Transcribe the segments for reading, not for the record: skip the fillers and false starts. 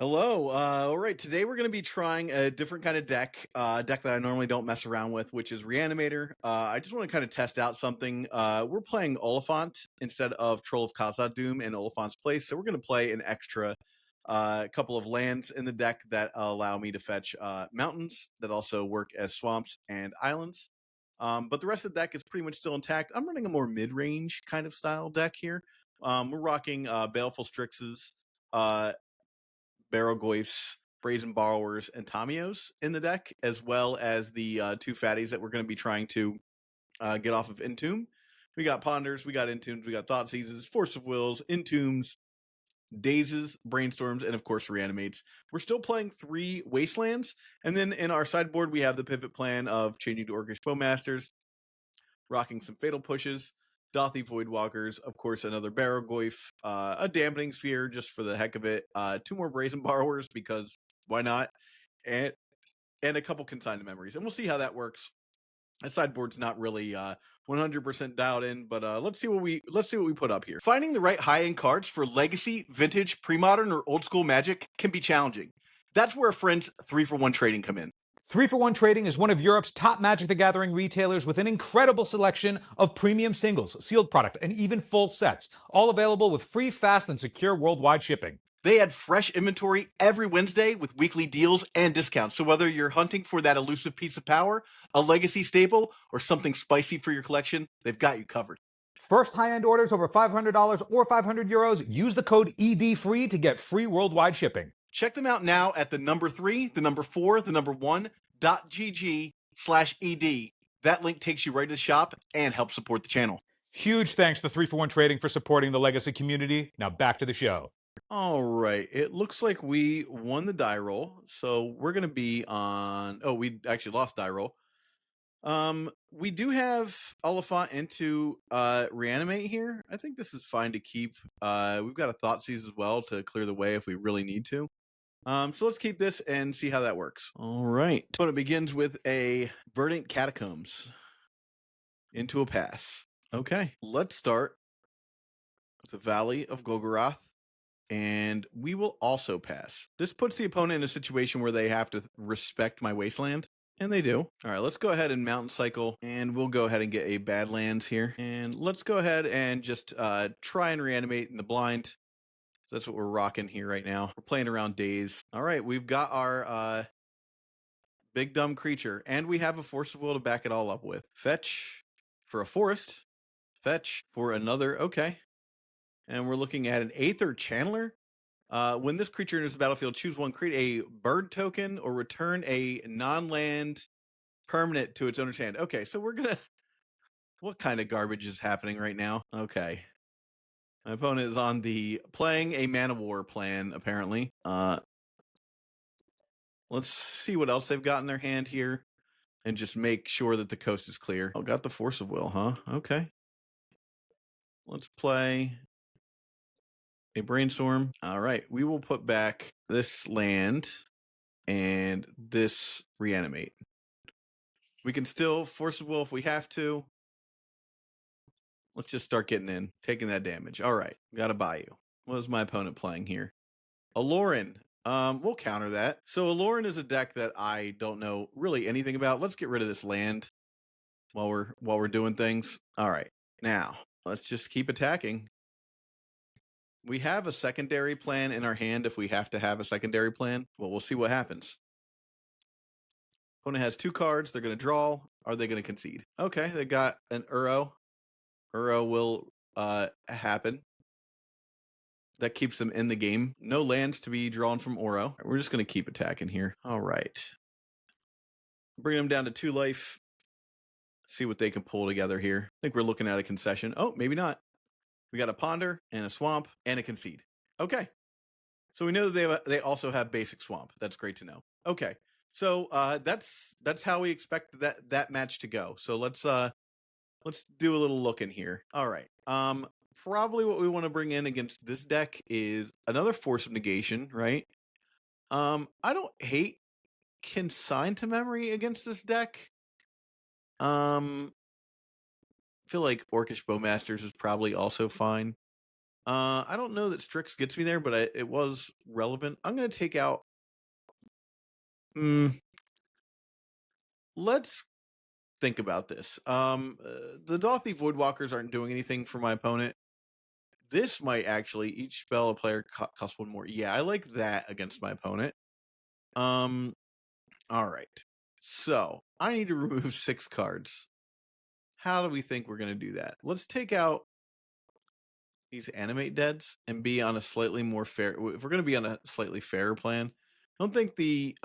Hello. All right. Today we're going to be trying a different kind of deck that I normally don't mess around with, which is Reanimator. I just want to kind of test out something. We're playing Oliphant instead of Troll of Khazad Doom in Oliphant's place, so we're going to play an extra couple of lands in the deck that allow me to fetch mountains that also work as swamps and islands. But the rest of the deck is pretty much still intact. I'm running a more mid-range kind of style deck here. We're rocking Baleful Strixes. Barrogoyfs, Brazen Borrowers, and Tamios in the deck, as well as the two fatties that we're going to be trying to get off of Entomb. We got Ponders, we got Entombs, we got Thought Seizes, Force of Wills, Entombs, Dazes, Brainstorms, and of course Reanimates. We're still playing 3 Wastelands, and then in our sideboard we have the pivot plan of changing to Orcish Bowmasters, rocking some Fatal Pushes, Dothy Voidwalkers, of course, another Barrogoyf, a Dampening Sphere just for the heck of it, 2 more Brazen Borrowers because why not, and a couple Consigned Memories, and we'll see how that works. The sideboard's not really 100% dialed in, but let's see what we put up here. Finding the right high-end cards for Legacy, Vintage, Pre-Modern, or Old School Magic can be challenging. That's where friends 3-for-1 trading come in. 3-for-1 Trading is one of Europe's top Magic the Gathering retailers with an incredible selection of premium singles, sealed product, and even full sets, all available with free, fast, and secure worldwide shipping. They add fresh inventory every Wednesday with weekly deals and discounts. So whether you're hunting for that elusive piece of power, a legacy staple, or something spicy for your collection, they've got you covered. First high-end orders over $500 or 500 euros, use the code EDFREE to get free worldwide shipping. Check them out now at the number 3, the number 4, the number 1.gg/ED. That link takes you right to the shop and helps support the channel. Huge thanks to 3-for-1 Trading for supporting the Legacy community. Now back to the show. All right, it looks like we won the die roll, so we're going to be on... Oh, we actually lost die roll. We do have Oliphant into Reanimate here. I think this is fine to keep. We've got a Thought Seize as well to clear the way if we really need to. So let's keep this and see how that works. All right. So it begins with a Verdant Catacombs into a pass. Okay, let's start with the Valley of Golgoroth, and we will also pass. This puts the opponent in a situation where they have to respect my Wasteland, and they do. All right, let's go ahead and Mountain Cycle, and we'll go ahead and get a Badlands here. And let's go ahead and just try and Reanimate in the blind. So that's what we're rocking here right now. We're playing around Daze. All right, we've got our big dumb creature, and we have a Force of Will to back it all up with. Fetch for a forest. Fetch for another. Okay. And we're looking at an Aether Channeler. When this creature enters the battlefield, choose one, create a bird token, or return a non-land permanent to its owner's hand. Okay, so we're gonna... What kind of garbage is happening right now? Okay. My opponent is on the playing a Man of War plan, apparently. Let's see what else they've got in their hand here and just make sure that the coast is clear. Oh, got the Force of Will, huh? Okay. Let's play a Brainstorm. All right, we will put back this land and this Reanimate. We can still Force of Will if we have to. Let's just start getting in, taking that damage. All right, got a Bayou. What is my opponent playing here? Aloran. We'll counter that. So Aloran is a deck that I don't know really anything about. Let's get rid of this land while we're doing things. All right, now let's just keep attacking. We have a secondary plan in our hand if we have to have a secondary plan. Well, we'll see what happens. Opponent has 2 cards. They're going to draw. Are they going to concede? Okay, they got an Uro. Uro will happen. That keeps them in the game. No lands to be drawn from Uro. We're just going to keep attacking here. All right. Bring them down to 2 life. See what they can pull together here. I think we're looking at a concession. Oh, maybe not. We got a Ponder and a Swamp and a Concede. Okay. So we know that they also have basic Swamp. That's great to know. Okay. So that's how we expect that match to go. So let's do a little look in here. All right. Probably what we want to bring in against this deck is another Force of Negation, right? I don't hate Consign to Memory against this deck. I feel like Orcish Bowmasters is probably also fine. I don't know that Strix gets me there, but it was relevant. I'm going to take out. Let's think about this. The Dothy Voidwalkers aren't doing anything for my opponent. This might actually each spell a player costs one more. Yeah, I like that against my opponent. All right. So I need to remove 6 cards. How do we think we're going to do that? Let's take out these animate deads and be on a slightly more fair. If we're going to be on a slightly fairer plan, I don't think the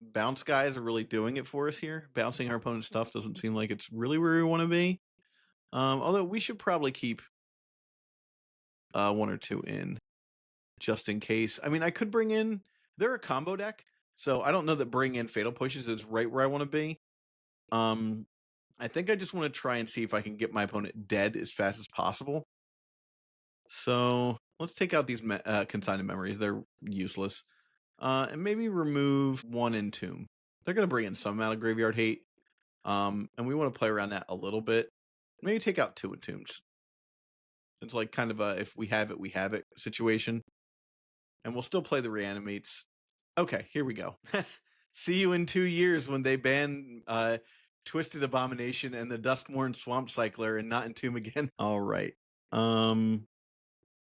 bounce guys are really doing it for us here. Bouncing our opponent's stuff doesn't seem like it's really where we want to be. Although we should probably keep 1 or 2 in just in case. I mean, I could bring in. They're a combo deck, so I don't know that bring in Fatal Pushes is right where I want to be. I think I just want to try and see if I can get my opponent dead as fast as possible. So let's take out these consigned memories. They're useless. And maybe remove 1 Entomb. They're going to bring in some amount of graveyard hate. And we want to play around that a little bit. Maybe take out 2 Entombs. It's like kind of a if we have it situation. And we'll still play the Reanimates. Okay, here we go. See you in 2 years when they ban Twisted Abomination and the Duskmorn Swamp Cycler and not Entomb again. All right.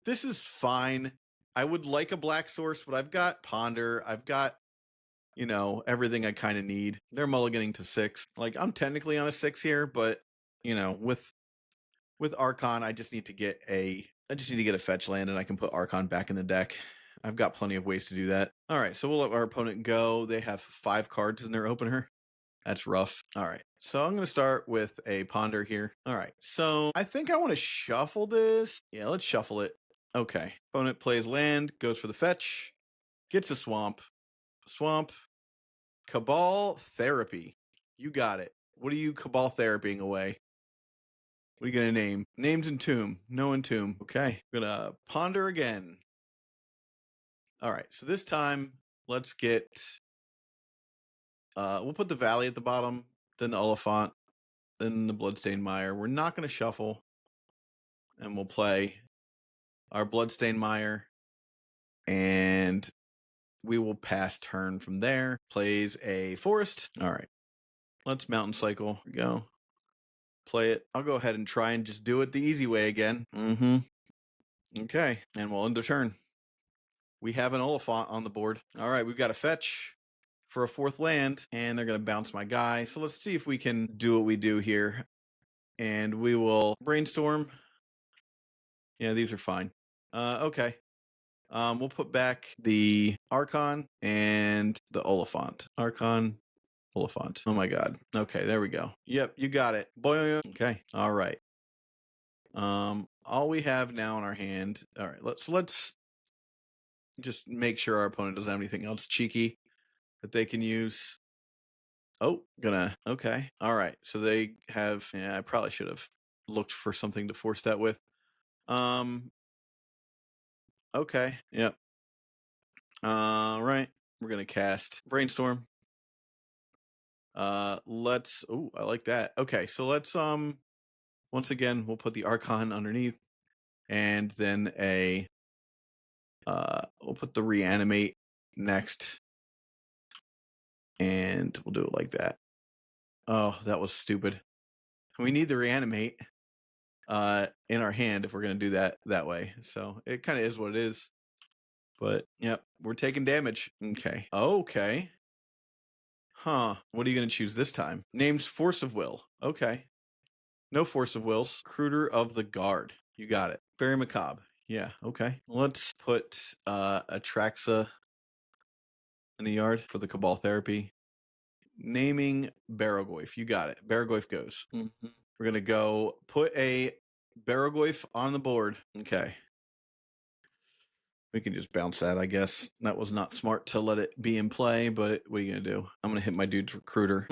This is fine. I would like a black source, but I've got Ponder. I've got, everything I kind of need. They're mulliganing to 6. Like, I'm technically on a 6 here, but, with Archon, I just need to get a fetch land, and I can put Archon back in the deck. I've got plenty of ways to do that. All right, so we'll let our opponent go. They have 5 cards in their opener. That's rough. All right, so I'm going to start with a Ponder here. All right, so I think I want to shuffle this. Yeah, let's shuffle it. Okay, opponent plays land, goes for the fetch, gets a swamp. Cabal Therapy. You got it. What are you Cabal Therapying away? What are you going to name? Names Entomb. No Entomb. Okay, I'm going to Ponder again. All right, so this time, let's get... we'll put the Valley at the bottom, then the Oliphant, then the Bloodstained Mire. We're not going to shuffle, and we'll play our Bloodstained Mire, and we will pass turn from there. Plays a Forest. All right, let's Mountain Cycle. Here we go. Play it. I'll go ahead and try and just do it the easy way again. Okay, and we'll end the turn. We have an Oliphant on the board. All right, we've got a fetch for a 4th land, and they're going to bounce my guy. So let's see if we can do what we do here. And we will brainstorm. Yeah, these are fine. Okay. We'll put back the Archon and the Oliphant. Archon, Oliphant. Oh my god. Okay, there we go. Yep, you got it. Boy. Okay. All right. All we have now in our hand. All right, let's just make sure our opponent doesn't have anything else cheeky that they can use. Oh, okay. All right. So they have, I probably should have looked for something to force that with. Okay. Yep. Right. We're going to cast Brainstorm. I like that. Okay. So let's, once again, we'll put the Archon underneath and then we'll put the Reanimate next. And we'll do it like that. Oh, that was stupid. We need the Reanimate in our hand if we're going to do that way. So it kind of is what it is. But, yep, we're taking damage. Okay. Okay. Huh. What are you going to choose this time? Names Force of Will. Okay. No Force of Wills. Recruiter of the Guard. You got it. Very macabre. Yeah, okay. Let's put Atraxa in the yard for the Cabal Therapy. Naming Baragoyf. You got it. Baragoyf goes. We're going to go put a Baragoyf on the board. Okay. We can just bounce that, I guess. That was not smart to let it be in play, but what are you going to do? I'm going to hit my dude's Recruiter.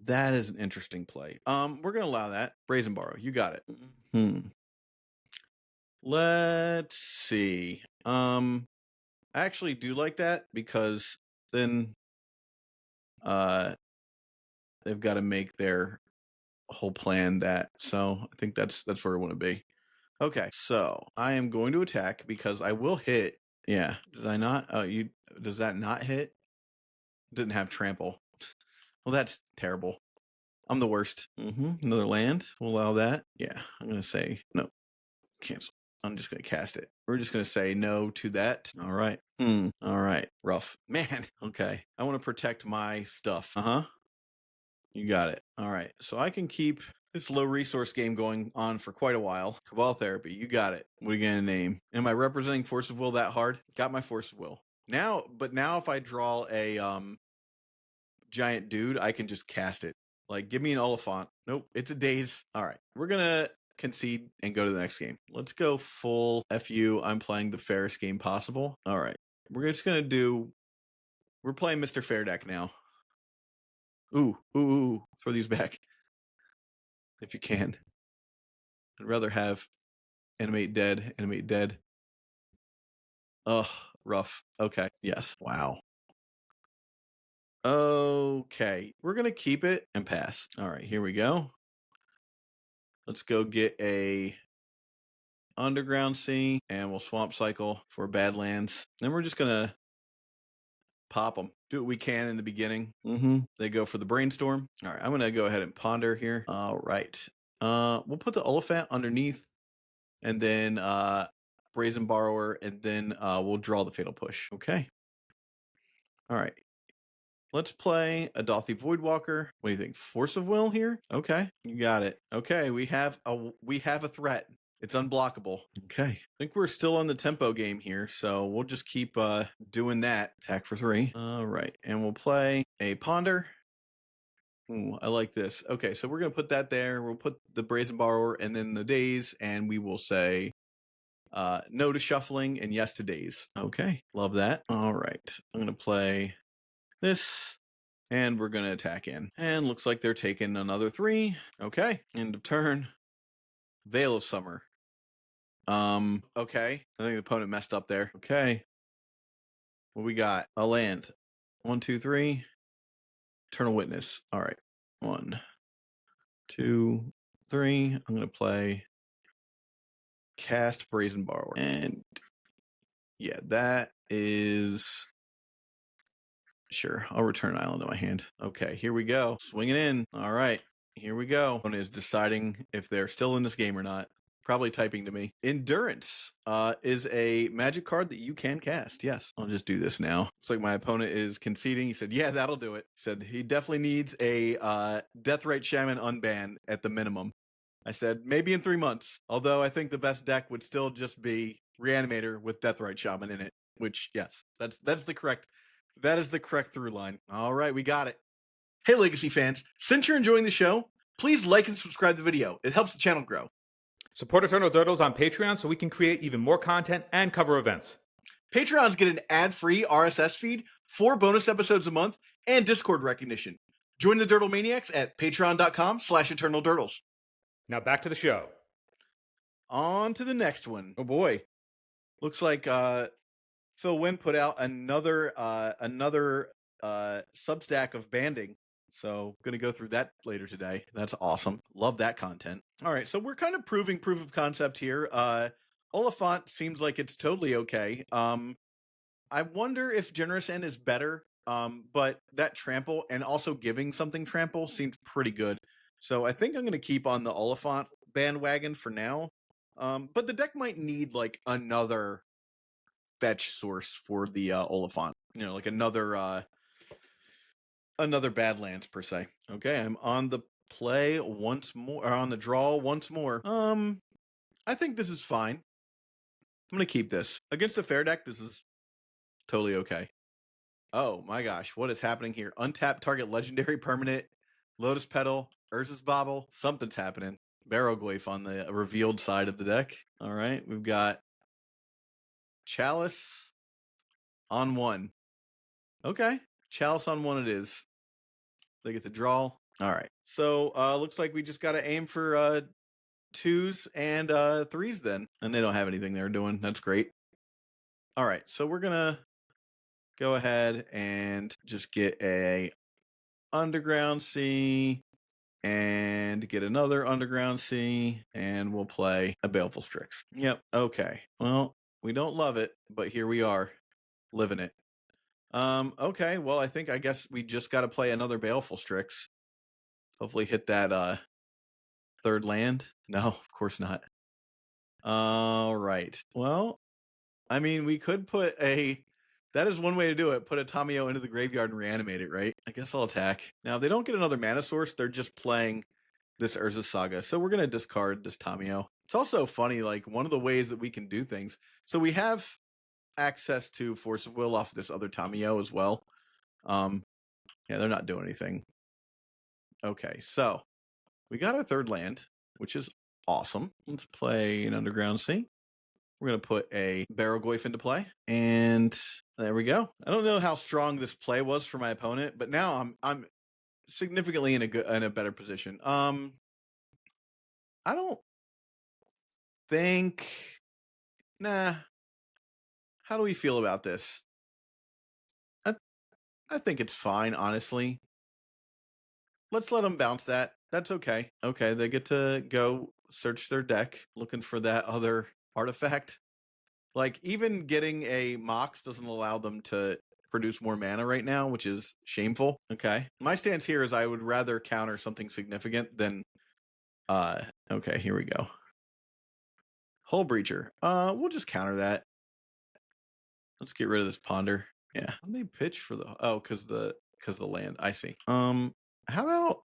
That is an interesting play. We're going to allow that. Brazen Borrow. You got it. Let's see. I actually do like that because then they've got to make their whole plan that. So I think that's where we want to be. Okay, so I am going to attack because I will hit. Yeah, did I not? Oh, does that not hit? Didn't have trample. Well, that's terrible. I'm the worst. Another land. We'll allow that. Yeah, I'm gonna say no. Cancel. I'm just gonna cast it. We're just gonna say no to that. All right. All right. Rough. Man. Okay. I want to protect my stuff. You got it. All right. So I can keep this low resource game going on for quite a while. Cabal Therapy. You got it. What are you gonna name? Am I representing Force of Will that hard? Got my Force of Will. Now if I draw a giant dude, I can just cast it. Like, give me an Oliphant. Nope, it's a daze. All right, we're gonna concede and go to the next game. Let's go full FU. I'm playing the fairest game possible. All right, we're just gonna do. We're playing Mr. Fair Deck now. Ooh, throw these back if you can. I'd rather have animate dead. Ugh, rough. Okay, yes. Wow. Okay, we're gonna keep it and pass. All right, here we go. Let's go get a Underground Sea, and we'll Swamp Cycle for Badlands. Then we're just gonna pop them. Do what we can in the beginning. They go for the Brainstorm. All right, I'm gonna go ahead and ponder here. All right. We'll put the Oliphant underneath, and then Brazen Borrower, and then we'll draw the Fatal Push. Okay. All right. Let's play a Dothy Voidwalker. What do you think? Force of Will here? Okay, you got it. Okay, we have a threat. It's unblockable. Okay. I think we're still on the tempo game here, so we'll just keep doing that. Attack for 3. All right, and we'll play a Ponder. Ooh, I like this. Okay, so we're gonna put that there. We'll put the Brazen Borrower and then the Daze, and we will say no to shuffling and yes to Daze. Okay, love that. All right, I'm gonna play this, and we're gonna attack in. And looks like they're taking another 3. Okay, end of turn. Veil of Summer. Okay. I think the opponent messed up there. Okay. What we got? A land. 1, 2, 3. Eternal Witness. All right. 1, 2, 3. I'm gonna play Cast Brazen Borrower. And yeah, that is sure. I'll return an island to my hand. Okay, here we go. Swinging in. All right. Here we go. Opponent is deciding if they're still in this game or not. Probably typing to me. Endurance is a magic card that you can cast. Yes, I'll just do this now. Looks like my opponent is conceding. He said, yeah, that'll do it. He said he definitely needs a Deathrite Shaman unban at the minimum. I said, maybe in 3 months. Although I think the best deck would still just be Reanimator with Deathrite Shaman in it. Which, yes, that's the correct. That is the correct through line. All right, we got it. Hey, Legacy fans, since you're enjoying the show, please like and subscribe the video. It helps the channel grow. Support Eternal Durdles on Patreon so we can create even more content and cover events. Patreons get an ad-free RSS feed, 4 bonus episodes a month, and Discord recognition. Join the Durdle Maniacs at patreon.com/eternaldurdles. Now back to the show. On to the next one. Oh boy. Looks like Phil Wynn put out another Substack of banding. So going to go through that later today. That's awesome. Love that content. All right, so we're kind of proving proof of concept here. Oliphant seems like it's totally okay. I wonder if Generous End is better. But that trample and also giving something trample seems pretty good. So I think I'm going to keep on the Oliphant bandwagon for now. But the deck might need like another fetch source for the Oliphant. You know, like another Badlands per se. Okay, I'm on the play once more, or on the draw once more. I think this is fine. I'm gonna keep this against a fair deck. This is totally okay. Oh my gosh, what is happening here? Untapped target legendary permanent, Lotus Petal, Urza's Bobble. Something's happening. Barrowglyph on the revealed side of the deck. All right, we've got Chalice on 1. Okay, Chalice on 1 it is. They get to draw. All right. So looks like we just got to aim for 2s and 3s then. And they don't have anything they're doing. That's great. All right. So we're going to go ahead and just get a Underground Sea and get another Underground Sea, and we'll play a Baleful Strix. Yep, okay. Well, we don't love it, but here we are, living it. Okay, well, I guess we just got to play another Baleful Strix. Hopefully hit that third land. No, of course not. All right. Well, I mean, we could put a... That is one way to do it. Put a Tamio into the graveyard and reanimate it, right? I guess I'll attack. Now, if they don't get another mana source, they're just playing this Urza Saga. So we're going to discard this Tamio. It's also funny, like, one of the ways that we can do things. So we have access to Force of Will off this other Tamio as well. Yeah, they're not doing anything. Okay, so we got our third land, which is awesome. Let's play an Underground Sea. We're going to put a Barrogoyf into play, and there we go. I don't know how strong this play was for my opponent, but now I'm significantly in a better position. I don't think... Nah. How do we feel about this? I think it's fine, honestly. Let's let them bounce that. That's okay. Okay, they get to go search their deck, looking for that other artifact. Like, even getting a Mox doesn't allow them to produce more mana right now, which is shameful. Okay. My stance here is I would rather counter something significant than... okay, here we go. Hull Breacher. We'll just counter that. Let's get rid of this Ponder. Yeah. How they pitch for the... Oh, because the land. I see. How about...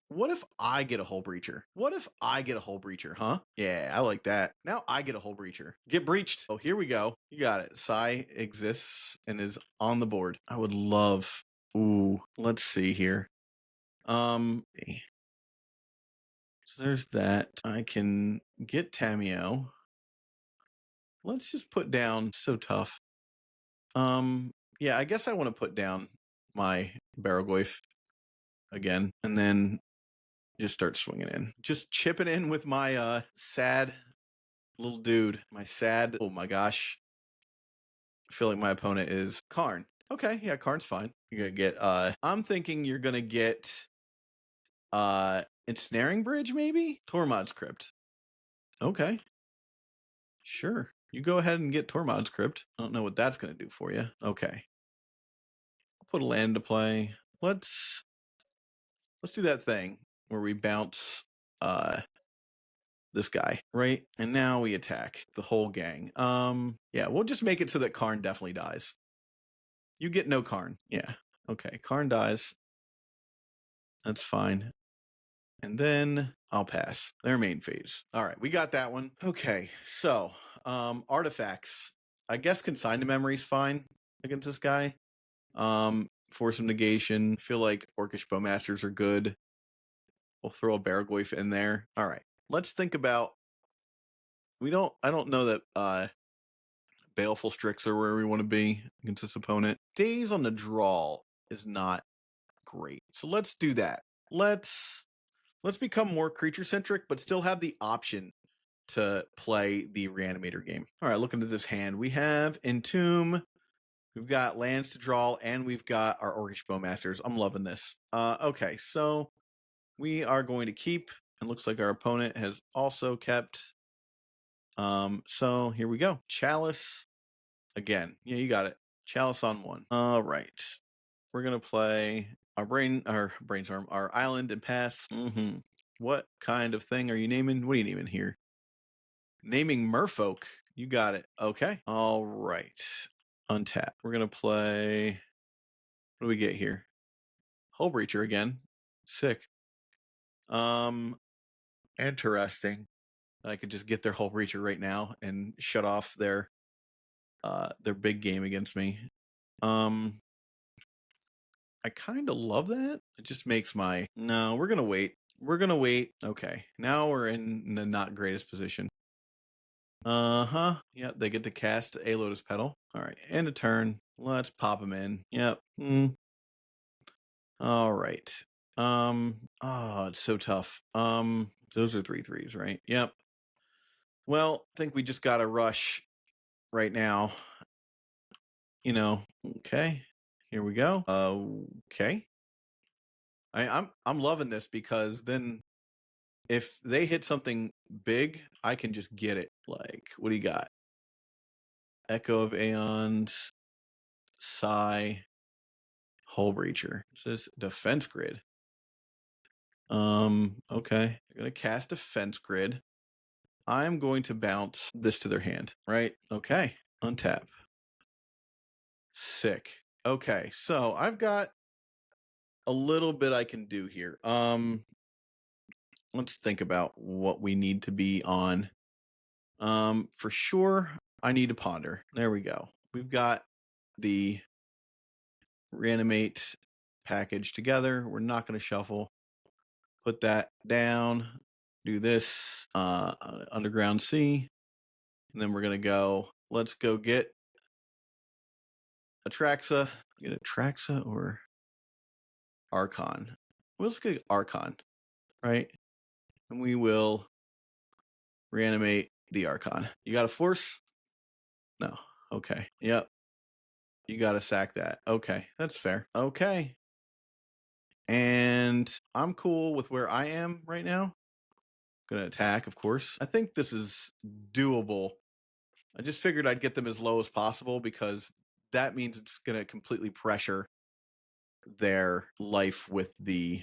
What if I get a Hull Breacher? What if I get a Hull Breacher, huh? Yeah, I like that. Now I get a Hull Breacher. Get breached. Oh, here we go. You got it. Sai exists and is on the board. I would love... Ooh, let's see here. So there's that. I can get Tamio. Let's just put down... So tough. Yeah, I guess I want to put down my Barrogoyf again, and then just start swinging in. Just chipping in with my sad little dude. My sad... Oh my gosh. I feel like my opponent is Karn. Okay, yeah, Karn's fine. You're gonna get... I'm thinking you're gonna get... Ensnaring Bridge, maybe? Tormod's Crypt. Okay. Sure. You go ahead and get Tormod's Crypt. I don't know what that's gonna do for you. Okay. I'll put a land into play. Let's do that thing where we bounce this guy, right? And now we attack the whole gang. Yeah, we'll just make it so that Karn definitely dies. You get no Karn. Yeah. Okay, Karn dies. That's fine. And then I'll pass their main phase. All right, we got that one. Okay, so artifacts. I guess Consign to Memory's fine against this guy. Force of Negation. Feel like Orcish Bowmasters are good. We'll throw a Barrogoyf in there. All right. Let's think about... I don't know that Baleful Strix are where we want to be against this opponent. Days on the Draw is not great. So let's do that. Let's become more creature-centric, but still have the option to play the Reanimator game. All right, looking at this hand, we have Entomb, we've got lands to draw, and we've got our Orcish Bowmasters. I'm loving this. Okay, so we are going to keep, and looks like our opponent has also kept. So here we go. Chalice again. Yeah, you got it. Chalice on one. All right. We're gonna play our brainstorm, our island and pass. What kind of thing are you naming? What are you naming here? Naming Merfolk. You got it. Okay. All right. Untap. We're gonna play... What do we get here? Hull Breacher again. Sick. Interesting. I could just get their Hull Breacher right now and shut off their big game against me. I kind of love that. It just makes my... No, we're gonna wait. We're gonna wait. Okay, now we're in the not greatest position. Yep, they get to cast a Lotus Petal. All right, end of turn. Let's pop them in. Yep. All right. Oh, it's so tough. Those are 3/3s, right? Yep. Well, I think we just gotta rush right now. You know, okay. Here we go. Okay. I'm loving this because then if they hit something big, I can just get it. Like, what do you got? Echo of Aeons, Psy, Hull Breacher. It says Defense Grid. Okay. They're gonna cast Defense Grid. I'm going to bounce this to their hand, right? Okay. Untap. Sick. Okay, so I've got a little bit I can do here. Let's think about what we need to be on. For sure, I need to ponder. There we go. We've got the reanimate package together. We're not going to shuffle. Put that down. Do this underground C. And then we're going to go. Let's go get Atraxa. Get Atraxa or Archon. Well, let's get Archon, right? And we will reanimate the Archon. You got a force? No. Okay. Yep. You got to sack that. Okay. That's fair. Okay. And I'm cool with where I am right now. Gonna attack, of course. I think this is doable. I just figured I'd get them as low as possible because that means it's gonna completely pressure their life with the...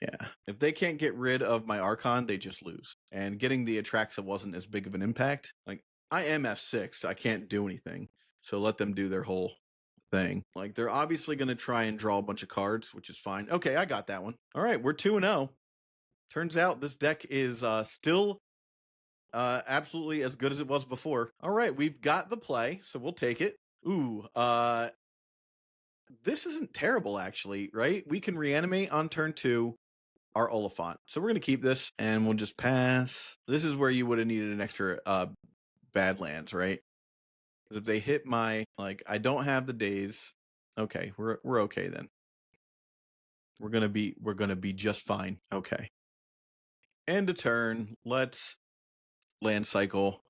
Yeah. If they can't get rid of my Archon, they just lose. And getting the Atraxa wasn't as big of an impact. Like, I am F6. I can't do anything. So let them do their whole thing. Like, they're obviously going to try and draw a bunch of cards, which is fine. Okay, I got that one. All right, we're 2-0. Turns out this deck is still absolutely as good as it was before. All right, we've got the play, so we'll take it. Ooh, this isn't terrible, actually, right? We can reanimate on turn 2 our Oliphant. So we're going to keep this, and we'll just pass. This is where you would have needed an extra Badlands, right? Because if they hit my, like, I don't have the days. Okay, we're okay then. We're gonna be just fine. Okay. End of turn. Let's land cycle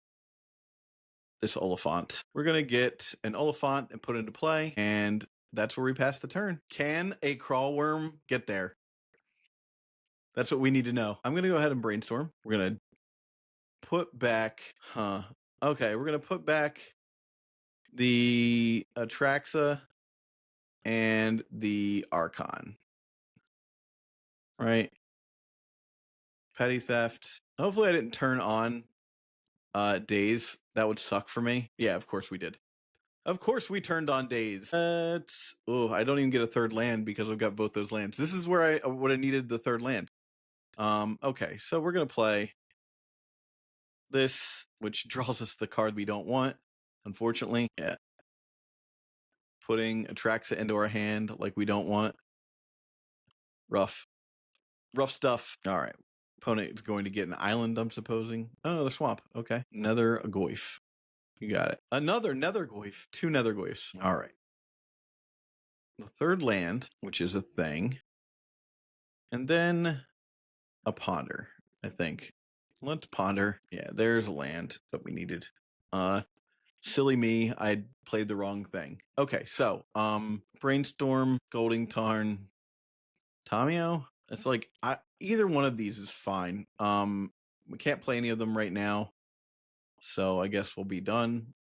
this Oliphant. We're gonna get an Oliphant and put it into play, and that's where we pass the turn. Can a crawl worm get there? That's what we need to know. I'm gonna go ahead and brainstorm. We're gonna put back, okay, we're gonna put back the Atraxa and the Archon. Right? Petty theft. Hopefully I didn't turn on days. That would suck for me. Yeah, of course we did. Of course we turned on days. I don't even get a third land because I've got both those lands. This is where I would have needed the third land. Okay, so we're gonna play this, which draws us the card we don't want, unfortunately. Yeah. Putting Atraxa into our hand like we don't want. Rough stuff. All right. Opponent is going to get an island, I'm supposing. Oh, another swamp. Okay. Another Goyf. You got it. Another Nether Goyf. 2 Nether Goyfs. All right. The third land, which is a thing. And then a ponder, I think. Let's ponder. Yeah, there's a land that we needed. Silly me, I played the wrong thing. Okay, so brainstorm, Golding Tarn, Tamio. It's like either one of these is fine. We can't play any of them right now, so I guess we'll be done.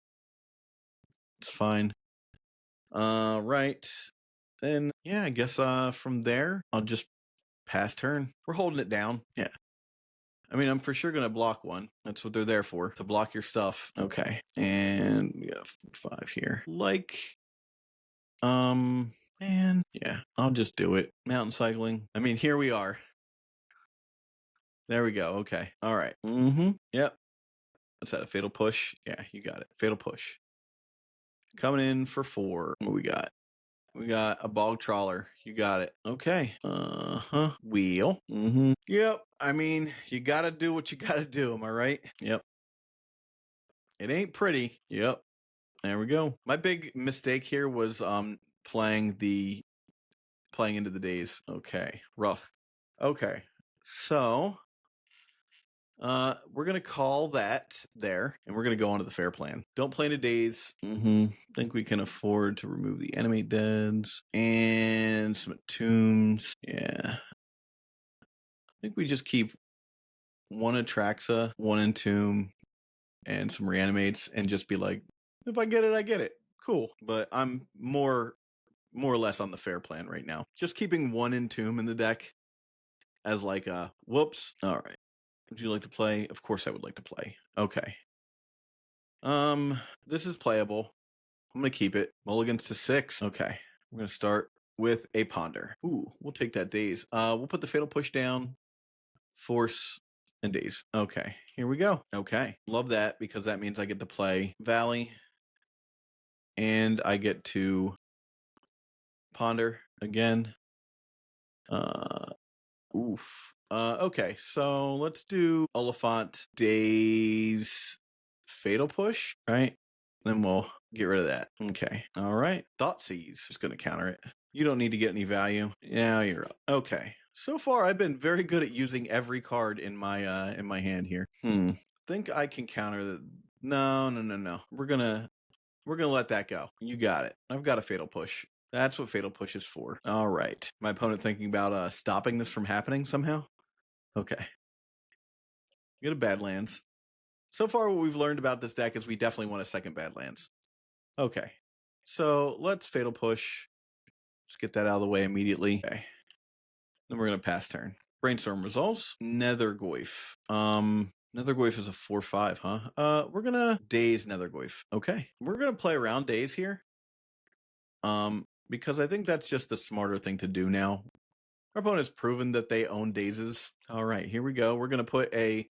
It's fine. Right. Then yeah, I guess from there I'll just pass turn. We're holding it down. Yeah. I mean, I'm for sure gonna block one. That's what they're there for, to block your stuff. Okay. And we got 5 here. Like, man, yeah, I'll just do it. Mountain cycling. I mean, here we are. There we go. Okay. All right. Yep. What's that? A fatal push? Yeah, you got it. Fatal push. Coming in for 4. What we got? We got a bog trawler. You got it. Okay. Wheel. Yep. I mean, you gotta do what you gotta do. Am I right? Yep. It ain't pretty. Yep. There we go. My big mistake here was playing into the days. Okay. Rough. Okay. So We're gonna call that there, and we're gonna go on to the fair plan. Don't play into days. Think we can afford to remove the animate deads and some tombs. Yeah. I think we just keep one Atraxa, one Entomb, and some Reanimates, and just be like, if I get it, I get it. Cool. But I'm more or less on the fair plan right now. Just keeping one Entomb in the deck as like a whoops. All right. Would you like to play? Of course I would like to play. Okay. This is playable. I'm gonna keep it. Mulligans to 6. Okay. We're gonna start with a Ponder. Ooh, we'll take that Daze. We'll put the Fatal Push down, Force, and Daze. Okay, here we go. Okay. Love that because that means I get to play Valley and I get to Ponder again. Oof. Okay, so let's do Oliphant, Daze, Fatal Push, right? Then we'll get rid of that. Okay. All right. Thoughtseize is going to counter it. You don't need to get any value. Yeah, you're up. Okay. So far, I've been very good at using every card in my hand here. Think I can counter the. No. We're gonna let that go. You got it. I've got a Fatal Push. That's what Fatal Push is for. All right. My opponent thinking about stopping this from happening somehow. Okay. Get a Badlands. So far, what we've learned about this deck is we definitely want a second Badlands. Okay. So let's Fatal Push. Let's get that out of the way immediately. Okay. Then we're going to pass turn. Brainstorm resolves. Nethergoyf. Nethergoyf is a 4/5, huh? We're going to Daze Nethergoyf. Okay. We're going to play around Daze here. Because I think that's just the smarter thing to do now. Our opponent has proven that they own Dazes. All right, here we go. We're going to put a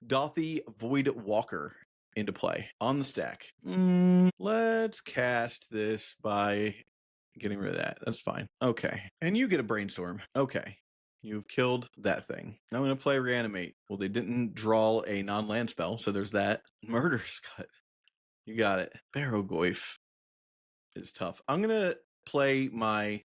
Dothy Void Walker into play on the stack. Let's cast this by getting rid of that. That's fine. Okay. And you get a Brainstorm. Okay. You've killed that thing. Now I'm going to play Reanimate. Well, they didn't draw a non-land spell, so there's that. Murder's Cut. You got it. Barrowgoyf is tough. I'm going to play my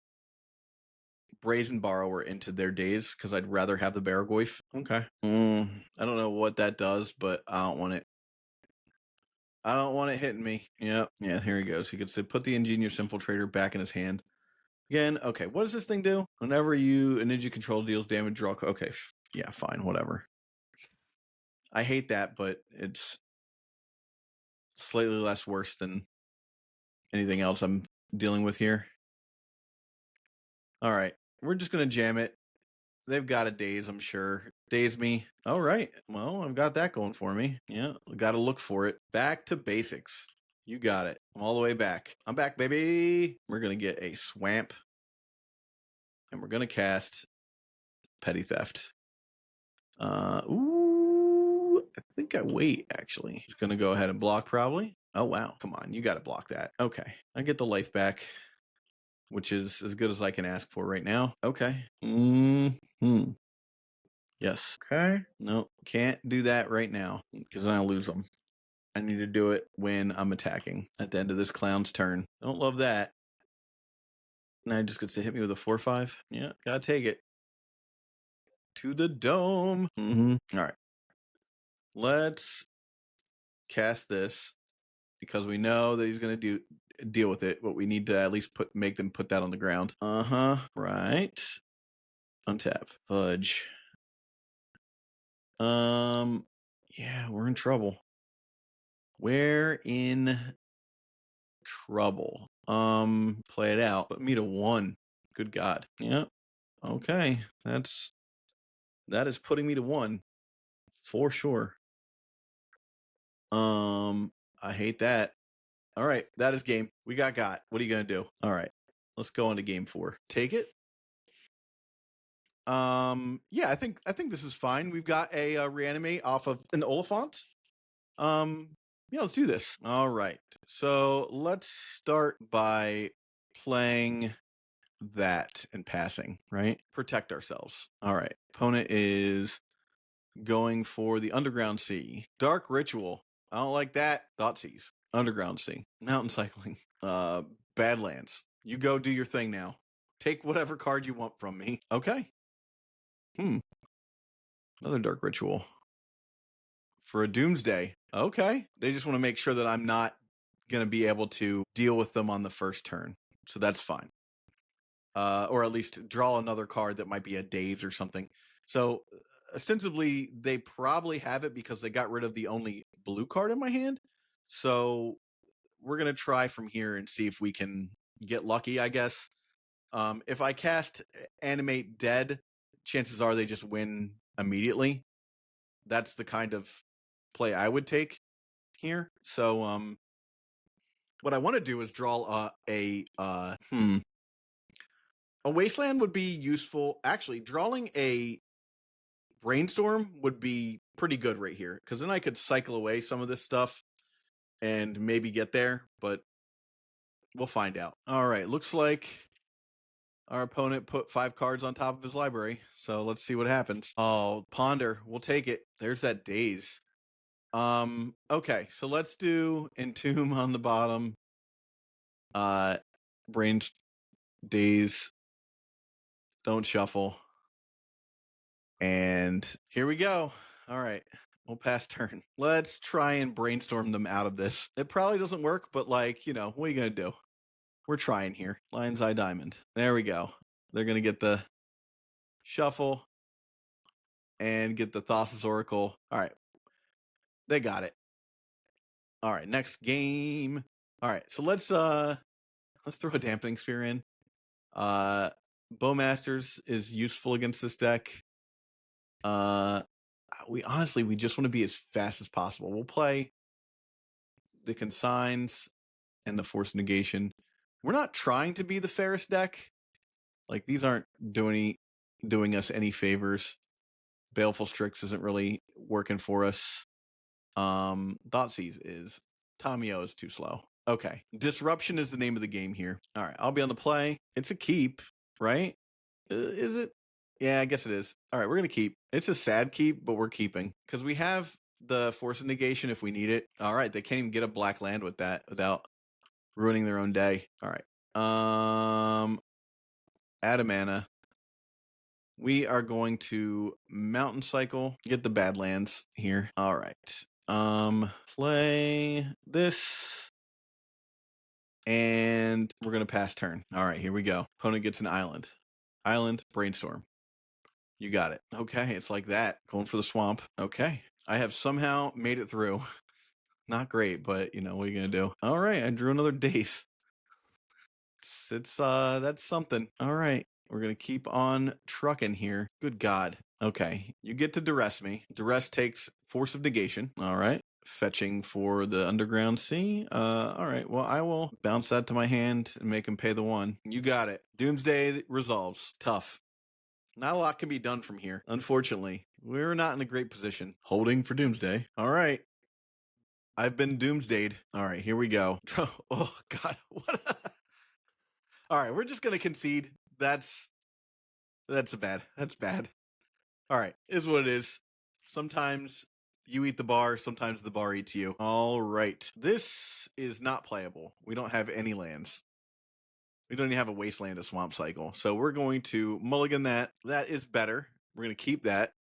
Brazen Borrower into their Daze because I'd rather have the Barrowgoyf. Okay. I don't know what that does, but I don't want it. I don't want it hitting me. Yep. Yeah, here he goes. He could say, put the Ingenious Infiltrator back in his hand. Again, okay, what does this thing do? Whenever a ninja control deals damage, draw. Okay, yeah, fine, whatever. I hate that, but it's slightly less worse than anything else I'm dealing with here. All right, we're just going to jam it. They've got a Daze, I'm sure. Daze me. All right. Well, I've got that going for me. Yeah, got to look for it. Back to basics. You got it. I'm all the way back. I'm back, baby. We're going to get a Swamp. And we're going to cast Petty Theft. Ooh, I think I wait, actually. He's going to go ahead and block, probably. Oh, wow. Come on. You got to block that. Okay. I get the life back, which is as good as I can ask for right now. Okay. Yes. Okay. No, can't do that right now because then I'll lose them. I need to do it when I'm attacking at the end of this clown's turn. Don't love that. Now he just gets to hit me with a 4/5. Yeah, gotta take it. To the dome. All right. Let's cast this because we know that he's gonna deal with it, but we need to at least make them put that on the ground. Right. Untap. Fudge. Yeah, we're in trouble. We're in trouble. Play it out. Put me to 1. Good God. Yep. Okay. That is putting me to 1 for sure. I hate that. All right, that is game. We got. What are you gonna do? All right, let's go into game 4. Take it. Yeah, I think this is fine. We've got a Reanimate off of an Oliphant. Yeah, let's do this. All right. So let's start by playing that and passing, right? Protect ourselves. All right. Opponent is going for the Underground Sea. Dark Ritual. I don't like that. Thoughtseize. Underground Sea. Mountain Cycling. Badlands. You go do your thing now. Take whatever card you want from me. Okay. Another Dark Ritual. for a Doomsday. Okay. They just want to make sure that I'm not going to be able to deal with them on the first turn. So that's fine. Or at least draw another card that might be a Daze or something. So ostensibly, they probably have it because they got rid of the only blue card in my hand. So we're going to try from here and see if we can get lucky, I guess. If I cast Animate Dead, chances are they just win immediately. That's the kind of play I would take here. So what I want to do is draw a Wasteland would be useful. Actually, drawing a Brainstorm would be pretty good right here, because then I could cycle away some of this stuff and maybe get there, but we'll find out. All right, looks like our opponent put 5 cards on top of his library, so let's see what happens. Oh, Ponder, we'll take it. There's that Daze. Okay, so let's do Entomb on the bottom. Brains, Daze, don't shuffle. And here we go. All right, we'll pass turn. Let's try and brainstorm them out of this. It probably doesn't work, but like, you know, what are you gonna do? We're trying here. Lion's Eye Diamond. There we go. They're gonna get the shuffle and get the Thassa's Oracle. All right, they got it. All right, next game. All right, so let's throw a Dampening Sphere in. Bowmasters is useful against this deck. We just want to be as fast as possible. We'll play the Consigns and the Force Negation. We're not trying to be the fairest deck. Like, these aren't doing us any favors. Baleful Strix isn't really working for us. Thoughtseize is. Tamio is too slow. Okay. Disruption is the name of the game here. All right, I'll be on the play. It's a keep, right? Is it? Yeah, I guess it is. All right, we're going to keep. It's a sad keep, but we're keeping. Because we have the Force of Negation if we need it. All right, they can't even get a black land with that without ruining their own day. All right. Adamana. We are going to Mountain Cycle. Get the Badlands here. All right. Play this. And we're going to pass turn. All right, here we go. Opponent gets an island. Island, Brainstorm. You got it. Okay, it's like that. Going for the swamp. Okay. I have somehow made it through. Not great, but, you know, what are you going to do? All right, I drew another Daze. That's something. All right. We're going to keep on trucking here. Good God. Okay. You get to duress me. Duress takes Force of Negation. All right. Fetching for the Underground Sea. All right. Well, I will bounce that to my hand and make him pay the 1. You got it. Doomsday resolves. Tough. Not a lot can be done from here, unfortunately. We're not in a great position. Holding for Doomsday. All right. I've been doomsdayed. All right, here we go. Oh, God. What? All right, we're just going to concede. That's bad. That's bad. All right, is what it is. Sometimes you eat the bar, sometimes the bar eats you. All right. This is not playable. We don't have any lands. We don't even have a Wasteland, a Swamp Cycle. So we're going to mulligan that. That is better. We're going to keep that.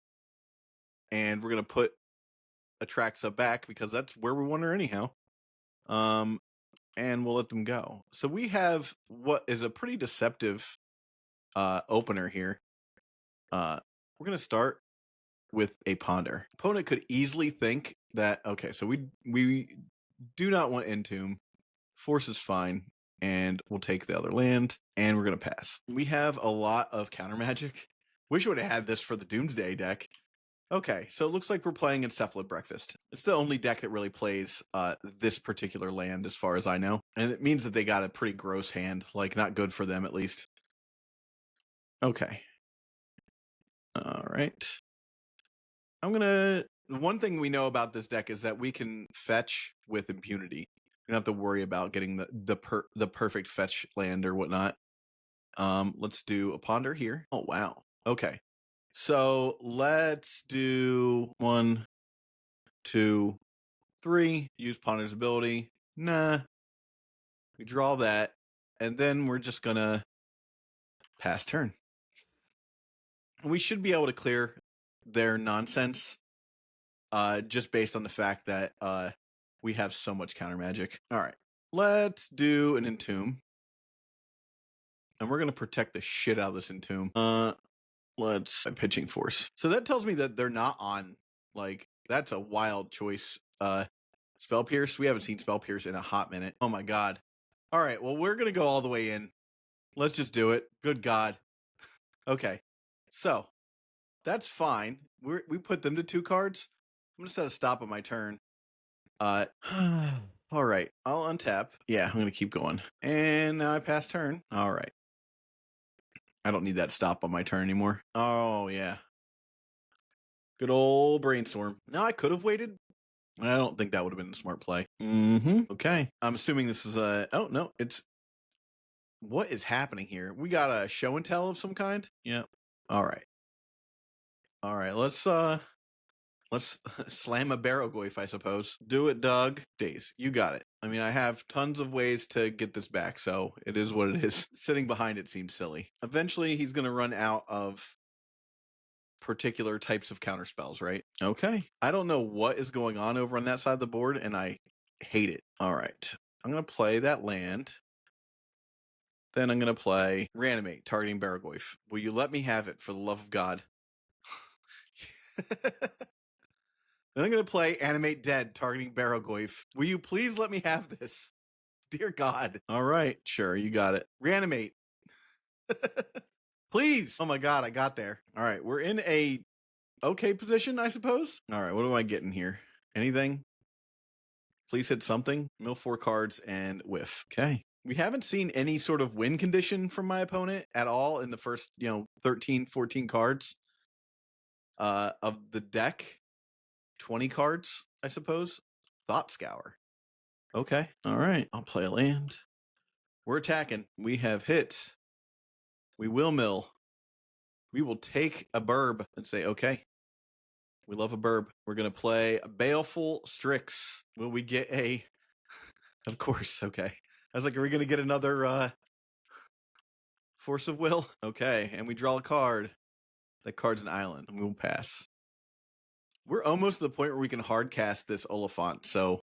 And we're going to put Atraxa back because that's where we want her anyhow. And we'll let them go. So we have what is a pretty deceptive opener here. We're going to start with a Ponder. Opponent could easily think that, okay, so we do not want Entomb. Force is fine. And we'll take the other land, and we're going to pass. We have a lot of counter magic. Wish we would have had this for the Doomsday deck. Okay, so it looks like we're playing Encephalid Breakfast. It's the only deck that really plays this particular land, as far as I know. And it means that they got a pretty gross hand, like not good for them, at least. Okay. All right. One thing we know about this deck is that we can fetch with impunity. You don't have to worry about getting the perfect fetch land or whatnot. Let's do a Ponder here. Oh, wow. Okay. So let's do 1, 2, 3. Use Ponder's ability. Nah. We draw that. And then we're just going to pass turn. We should be able to clear their nonsense just based on the fact that we have so much counter magic. All right, let's do an Entomb. And we're going to protect the shit out of this Entomb. Let's pitching force. So that tells me that they're not on, like, that's a wild choice. Spell Pierce. We haven't seen Spell Pierce in a hot minute. Oh my god. All right, well, we're going to go all the way in. Let's just do it. Good god. Okay. So, that's fine. We put them to 2 cards. I'm going to set a stop on my turn. All right. I'll untap. Yeah, I'm going to keep going. And now I pass turn. All right. I don't need that stop on my turn anymore. Oh, yeah. Good old brainstorm. Now, I could have waited. I don't think that would have been a smart play. Okay. I'm assuming this is a... Oh, no. It's... What is happening here? We got a show and tell of some kind? Yeah. All right. All right. Let's slam a Barrogoyf, I suppose. Do it, Doug. Days. You got it. I mean, I have tons of ways to get this back, so it is what it is. Sitting behind it seems silly. Eventually, he's going to run out of particular types of counterspells, right? Okay. I don't know what is going on over on that side of the board, and I hate it. All right. I'm going to play that land. Then I'm going to play Reanimate, targeting Barrogoyf. Will you let me have it, for the love of God? Then I'm going to play Animate Dead, targeting Barrogoyf. Will you please let me have this? Dear God. All right. Sure, you got it. Reanimate. Please. Oh my God, I got there. All right, we're in a okay position, I suppose. All right, what am I getting here? Anything? Please hit something. Mill 4 cards and whiff. Okay. We haven't seen any sort of win condition from my opponent at all in the first, 13, 14 cards of the deck. 20 cards, I suppose. Thought Scour. Okay. All right. I'll play a land. We're attacking. We have hit. We will mill. We will take a burb and say, okay. We love a burb. We're going to play a Baleful Strix. Will we get a... Of course. Okay. I was like, are we going to get another Force of Will? Okay. And we draw a card. That card's an island. And we will pass. We're almost to the point where we can hard cast this Oliphant, so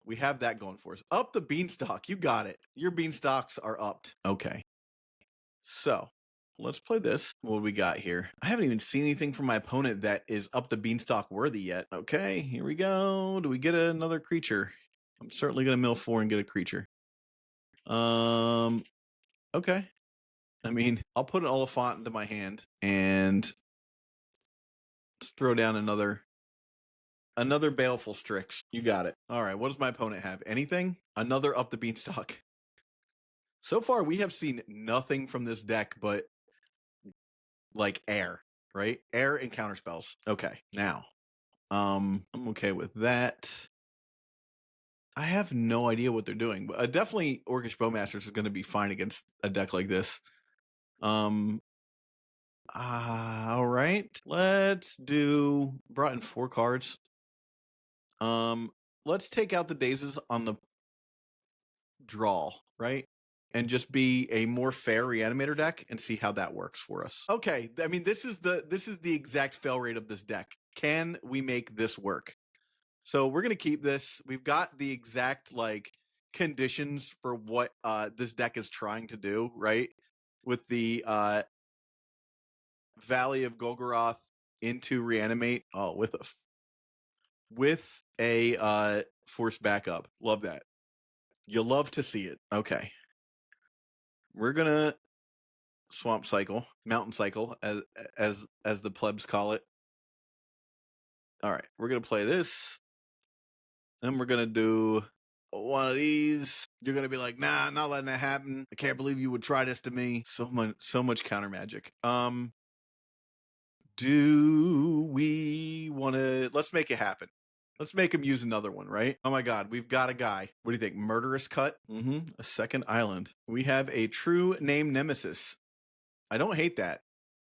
we have that going for us. Up the beanstalk. You got it. Your beanstalks are upped. Okay. So, let's play this. What do we got here? I haven't even seen anything from my opponent that is up the beanstalk worthy yet. Okay, here we go. Do we get another creature? I'm certainly going to mill 4 and get a creature. Okay. I mean, I'll put an Oliphant into my hand and let's throw down another Baleful Strix. You got it. All right, what does my opponent have? Anything? Another up the beanstalk. So far, we have seen nothing from this deck but, like, air, right? Air and counterspells. Okay, now, I'm okay with that. I have no idea what they're doing, but definitely Orcish Bowmasters is going to be fine against a deck like this. All right, let's do... Brought in 4 cards. Let's take out the dazes on the draw, right? And just be a more fair Reanimator deck and see how that works for us. Okay, I mean, this is the exact fail rate of this deck. Can we make this work? So we're gonna keep this. We've got the exact conditions for what this deck is trying to do, right? With the Valley of Golgoroth into Reanimate. Oh, with a force backup. Love that. You love to see it. Okay. We're gonna swamp cycle, mountain cycle, as the plebs call it. All right, we're gonna play this. Then we're gonna do one of these. You're gonna be like, nah, not letting that happen. I can't believe you would try this to me. So much counter magic. Do we want to? Let's make it happen. Let's make him use another one, right? Oh my God, we've got a guy. What do you think? Murderous Cut? A second island. We have a true name nemesis. I don't hate that.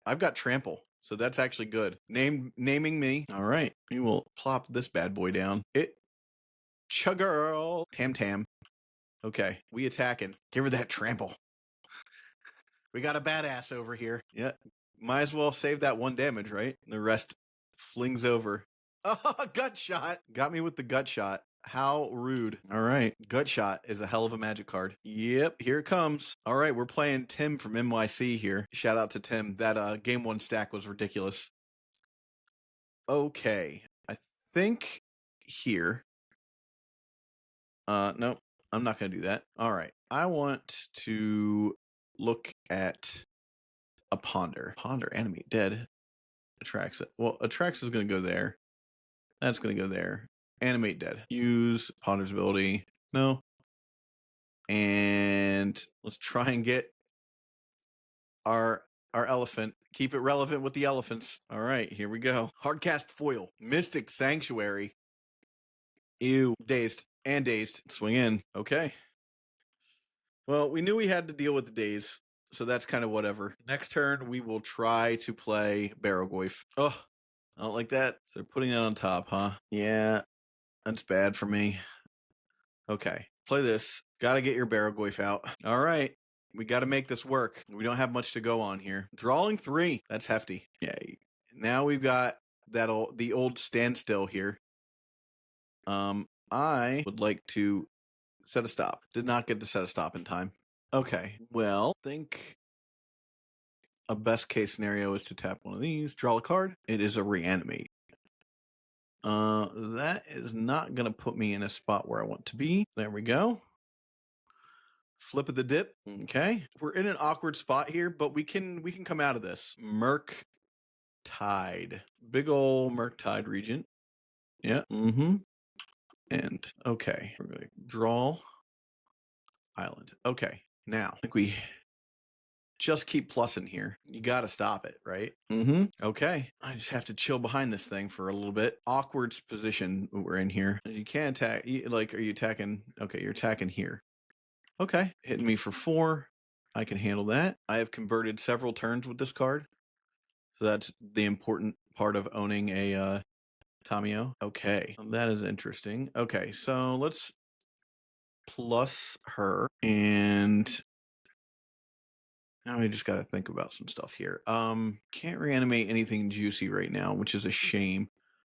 I've got Trample, so that's actually good. Naming me. All right, we will plop this bad boy down. Chugirl. Tam. Okay, we attacking. Give her that Trample. We got a badass over here. Yeah, might as well save that 1 damage, right? The rest flings over. Oh, gut shot. Got me with the gut shot. How rude. All right. Gut shot is a hell of a magic card. Yep, here it comes. All right, we're playing Tim from NYC here. Shout out to Tim. That game 1 stack was ridiculous. Okay. I think here. Nope. I'm not going to do that. All right. I want to look at a Ponder. Ponder, animate, dead. Attracts it. Well, Attracts is going to go there. That's going to go there. Animate, dead. Use Ponder's ability. No. And let's try and get our elephant. Keep it relevant with the elephants. All right, here we go. Hardcast foil. Mystic Sanctuary. Ew. Dazed. And dazed. Swing in. Okay. Well, we knew we had to deal with the daze, so that's kind of whatever. Next turn, we will try to play Barrogoyf. Oh, I don't like that. So they're putting that on top, huh? Yeah, that's bad for me. Okay, play this. Got to get your Barrogoyf out. All right, we got to make this work. We don't have much to go on here. Drawing 3. That's hefty. Yeah, now we've got the old standstill here. I would like to set a stop. Did not get to set a stop in time. Okay, well, think a best case scenario is to tap one of these, draw a card. It is a reanimate. That is not going to put me in a spot where I want to be. There we go. Flip of the dip. Okay, we're in an awkward spot here, but we can come out of this. Murk Tide, big ol' Murk Tide Regent. Yeah. And okay, we're gonna draw island. Okay, now I think we just keep plussing here. You got to stop it, right? Okay. I just have to chill behind this thing for a little bit. Awkward position we're in here. You can't attack. Like, are you attacking? Okay, you're attacking here. Okay. Hitting me for 4. I can handle that. I have converted several turns with this card. So that's the important part of owning a Tamio. Okay. That is interesting. Okay, so let's plus her. And now I just got to think about some stuff here. Can't reanimate anything juicy right now, which is a shame.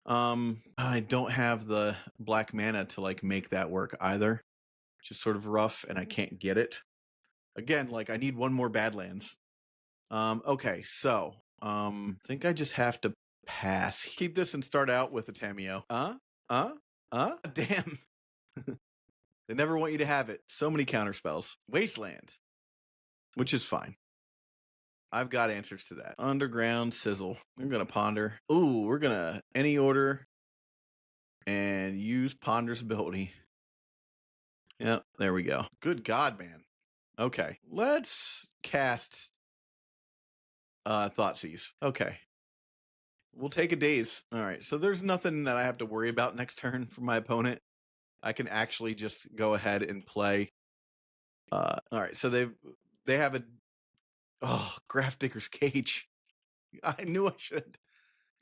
I don't have the black mana to like make that work either, which is sort of rough, and I can't get it. Again, like I need one more Badlands. Okay, so I think I just have to pass. Keep this and start out with a Tamio. Damn. They never want you to have it. So many counter spells. Wasteland. Which is fine. I've got answers to that. Underground Sizzle. I'm going to Ponder. Ooh, we're going to any order and use Ponder's ability. Yep, there we go. Good God, man. Okay, let's cast Thoughtseize. Okay. We'll take a daze. All right, so there's nothing that I have to worry about next turn for my opponent. I can actually just go ahead and play. All right, so they have a Grafdigger's Cage. I knew I should.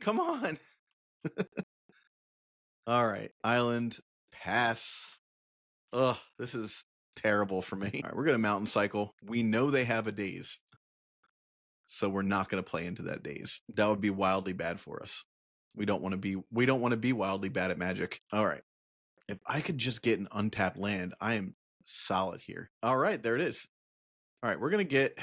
Come on. All right, Island, pass. Ugh, this is terrible for me. All right, we're going to Mountain Cycle. We know they have a daze, so we're not going to play into that daze. That would be wildly bad for us. We don't want to be wildly bad at Magic. All right. If I could just get an untapped land, I am solid here. All right, there it is. All right, we're going to get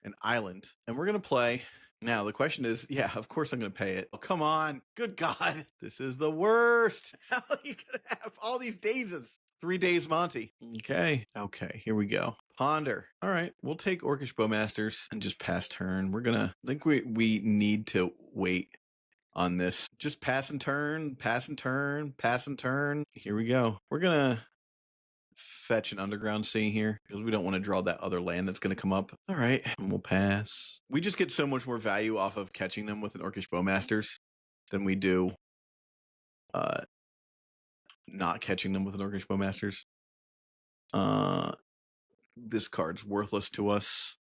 an island, and we're going to play. Now, the question is, yeah, of course I'm going to pay it. Oh, come on. Good God. This is the worst. How are you going to have all these dazes? 3 days, Monty. Okay, here we go. Ponder. All right, we'll take Orcish Bowmasters and just pass turn. We're going to, I think we need to wait on this. Just pass and turn, pass and turn, pass and turn. Here we go. We're going to fetch an Underground Sea here because we don't want to draw that other land that's going to come up. All right, and we'll pass. We just get so much more value off of catching them with an Orcish Bowmasters than we do not catching them with an Orcish Bowmasters. This card's worthless to us,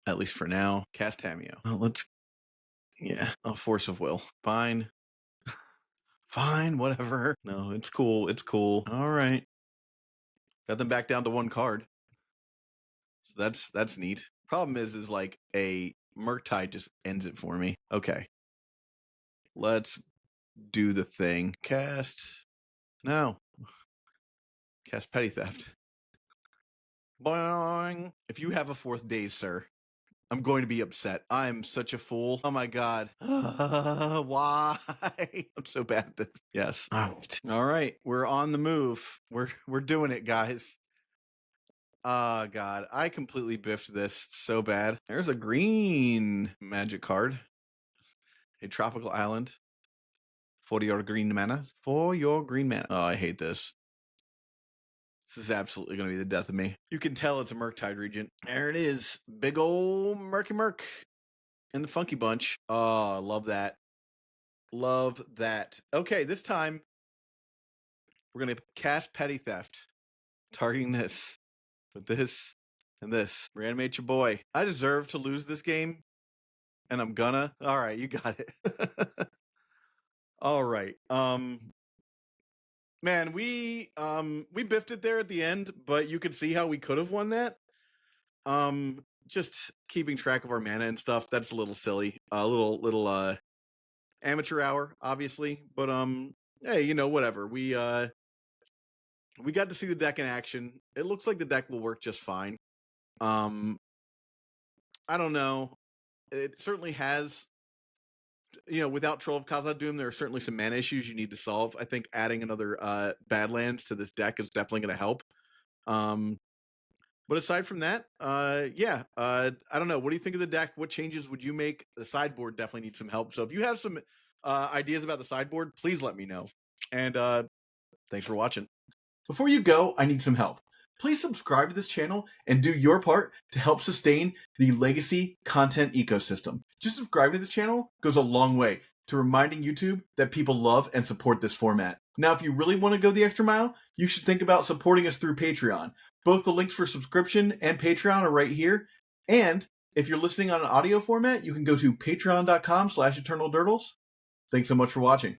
at least for now. Cast Tamio. Force of Will. Fine. Fine, whatever. No, it's cool. It's cool. All right. Got them back down to 1 card. So that's neat. Problem is like a Murktide just ends it for me. Okay. Let's do the thing. Cast. No. Cast Petty Theft. Boing. If you have a 4th Daze, sir, I'm going to be upset. I'm such a fool. Oh my god. Why? I'm so bad at this. Yes. All right. We're on the move. We're doing it, guys. Oh god. I completely biffed this so bad. There's a green magic card. A tropical island. For your green mana. For your green mana. Oh, I hate this. This is absolutely going to be the death of me. You can tell it's a Murktide Regent. There it is. Big ol' Murky Murk. And the Funky Bunch. Oh, I love that. Love that. Okay, this time, we're going to cast Petty Theft. Targeting this. With this. And this. Reanimate your boy. I deserve to lose this game. And I'm gonna. Alright, you got it. Alright. Man, we biffed it there at the end, but you could see how we could have won that. Just keeping track of our mana and stuff, that's a little silly. A little amateur hour, obviously. But hey, you know, whatever. We got to see the deck in action. It looks like the deck will work just fine. I don't know. It certainly has, you know, without Troll of Khazad Doom, there are certainly some mana issues you need to solve. I think adding another Badlands to this deck is definitely going to help. But aside from that, yeah, I don't know. What do you think of the deck? What changes would you make? The sideboard definitely needs some help. So if you have some ideas about the sideboard, please let me know. And thanks for watching. Before you go, I need some help. Please subscribe to this channel and do your part to help sustain the legacy content ecosystem. Just subscribing to this channel goes a long way to reminding YouTube that people love and support this format. Now, if you really want to go the extra mile, you should think about supporting us through Patreon. Both the links for subscription and Patreon are right here. And if you're listening on an audio format, you can go to patreon.com/eternaldurdles. Thanks so much for watching.